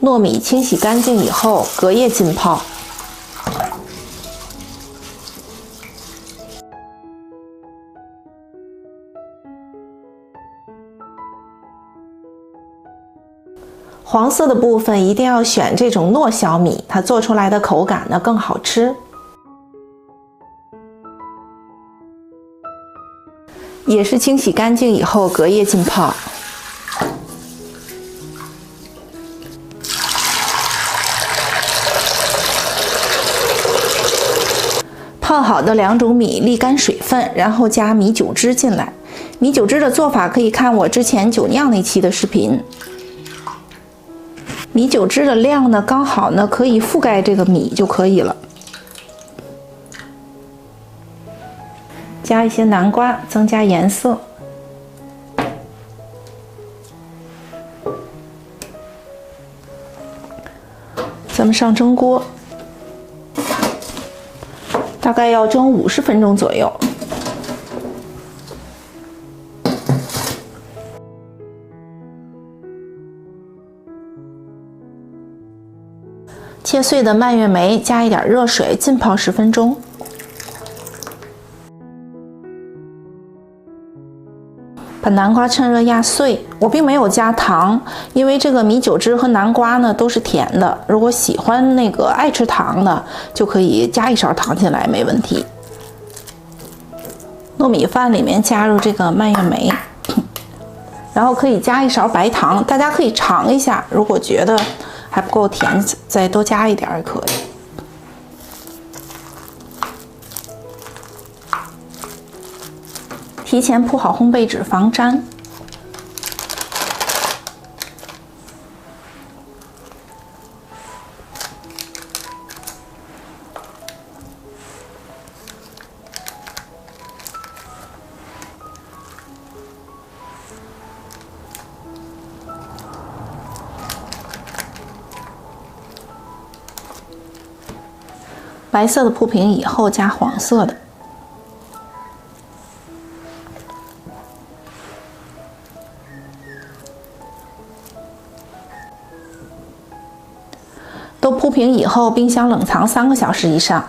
糯米清洗干净以后，隔夜浸泡。黄色的部分一定要选这种糯小米，它做出来的口感呢更好吃。也是清洗干净以后隔夜浸泡。泡好的2种米沥干水分，然后加米酒汁进来。米酒汁的做法可以看我之前酒酿那期的视频。米酒汁的量呢，刚好呢可以覆盖这个米就可以了。加一些南瓜，增加颜色。咱们上蒸锅，大概要蒸50分钟左右。切碎的蔓越莓加一点热水浸泡10分钟。把南瓜趁热压碎，我并没有加糖，因为这个米酒汁和南瓜呢都是甜的。如果喜欢爱吃糖的，就可以加1勺糖进来，没问题。糯米饭里面加入这个蔓越莓，然后可以加1勺白糖，大家可以尝一下，如果觉得还不够甜，再多加一点也可以。提前铺好烘焙纸防粘。白色的铺平以后，加黄色的。都铺平以后，冰箱冷藏3个小时以上。